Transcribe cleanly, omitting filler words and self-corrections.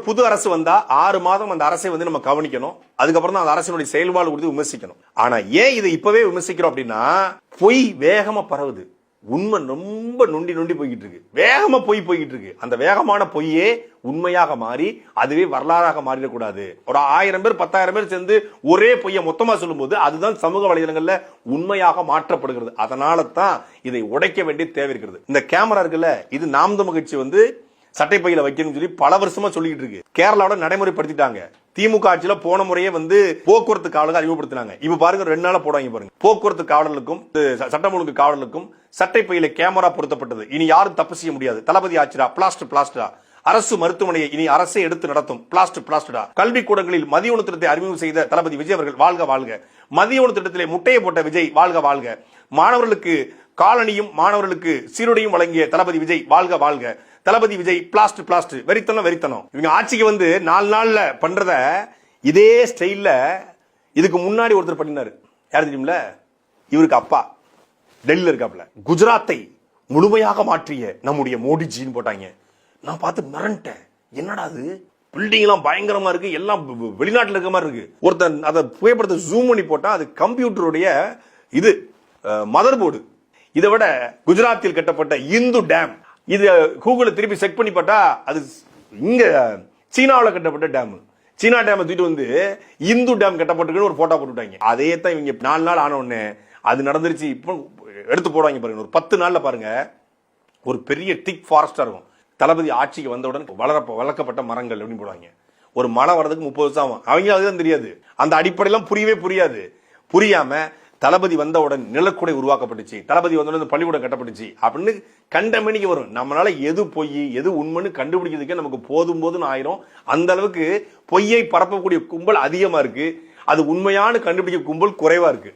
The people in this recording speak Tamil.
புது அரசு வந்தா 6 மாதம் அந்த அரசை வந்து நம்ம கவனிக்கணும். அதுக்கப்புறம் தான் அந்த அரசினுடைய செயல்பாடு குறித்து விமர்சிக்கணும். ஆனா ஏன் இதை இப்பவே விமர்சிக்கிறோம் அப்படின்னா, பொய் வேகமா பரவுது. உண்மை ரொம்ப நொண்டி நொண்டி போய்கிட்டு இருக்கு. வேகமா போய்கிட்டு இருக்கு. அந்த வேகமான பொய்யே உண்மையாக மாறி அதுவே வரலாறாக மாறிடக்கூடாது. ஒரு 1000 பேர் 10,000 பேர் சேர்ந்து ஒரே பொய்யை மொத்தமா சொல்லும் போது அதுதான் சமூக வலைதளங்கள்ல உண்மையாக மாற்றப்படுகிறது. அதனால தான் இதை உடைக்க வேண்டிய தேவை இருக்கிறது. இந்த கேமரா இருக்குல்ல, இது நாம் தமிழர் கட்சி வந்து சட்டைப்பையில வைக்கணும்னு சொல்லி பல வருஷமா சொல்லிட்டு இருக்கு. கேரளாவோட நடைமுறைப்படுத்திட்டாங்க. திமுக ஆட்சியில போன முறையே வந்து போக்குவரத்து காவலர்கள் அறிமுகப்படுத்தினாங்க. இப்ப பாருங்க 2 நாளா போடுவாங்க பாருங்க. போக்குவரத்து காவலர்களுக்கும் சட்டம் ஒழுங்கு காவலர்களுக்கும் சட்டைப்பையில கேமரா பொருத்தப்பட்டது. இனி யாரும் தப்பு செய்ய முடியாது. தளபதி ஆட்சிடா பிளாஸ்டா. அரசு மருத்துவமனையை இனி அரசே எடுத்து நடத்தும் பிளாஸ்டா. கல்வி கூடங்களில் மதிய உணவு திட்டத்தை அறிமுகம் செய்த தளபதி விஜய் அவர்கள் வாழ்க. மதிய உணவு திட்டத்திலே முட்டையை போட்ட விஜய் வாழ்க. மாணவர்களுக்கு காலனியும் மாணவர்களுக்கு சீருடையும் வழங்கிய தளபதி விஜய் வாழ்க. தளபதி விஜய் பிளாஸ்ட் வெறித்தனம். இவங்க ஆட்சிக்கு வந்து 4 நாள்ல பண்றத இதே ஸ்டைல்ல இதுக்கு முன்னாடி ஒருத்தர் பண்ணினாரு. யாரு தெரியுமில்ல? இவருக்கு அப்பா டெல்லியில இருக்காப்ல. குஜராத்தை முழுமையாக மாற்றிய நம்முடைய மோடிஜின்னு போட்டாங்க. நான் பார்த்து மிரண்டேன். என்னடா அது, பில்டிங் எல்லாம் பயங்கரமா இருக்கு, எல்லாம் வெளிநாட்டுல இருக்க மாதிரி இருக்கு. ஒருத்தன் அதை புகைப்படத்தை ஜூம் பண்ணி போட்டா அது கம்ப்யூட்டருடைய இது மதர் போர்டு. இதை விட குஜராத்தில் கட்டப்பட்ட இந்து டேம், இது கூகுள் திருப்பி செக் பண்ணி பார்த்தா அது இங்க சீனாவில் கட்டப்பட்ட டேம். சீனா டேம் தூக்கிட்டு வந்து இந்து டேம் கட்டப்பட்டிருக்குன்னு ஒரு போட்டோ போட்டுட்டாங்க. அதே தான் இவங்க 4 நாள் ஆன உடனே அது நடந்துருச்சு. இப்போ எடுத்து போடுவாங்க பாருங்க. ஒரு 10 நாள்ல பாருங்க ஒரு பெரிய திக் ஃபாரஸ்டா இருக்கும். தளபதி ஆட்சிக்கு வந்தவுடன் வளர்க்கப்பட்ட மரங்கள் அப்படின்னு போடுவாங்க. ஒரு மழை வர்றதுக்கு 30 வருஷம் ஆகும். அவங்க அதுதான் தெரியாது. அந்த அடிப்படையெல்லாம் புரியாது. புரியாம தளபதி வந்தவுடன் நிலக்குடை உருவாக்கப்பட்டுச்சு, தளபதி வந்தவுடன் பள்ளிக்கூடம் கட்டப்பட்டுச்சு அப்படின்னு கண்டமணிக்கு வரும். நம்மளால எது பொய் எது உண்மைன்னு கண்டுபிடிக்கிறதுக்கே நமக்கு போதும் ஆயிரும். அந்த அளவுக்கு பொய்யை பரப்பக்கூடிய கும்பல் அதிகமா இருக்கு. அது உண்மையான கண்டுபிடிக்க கும்பல் குறைவா இருக்கு.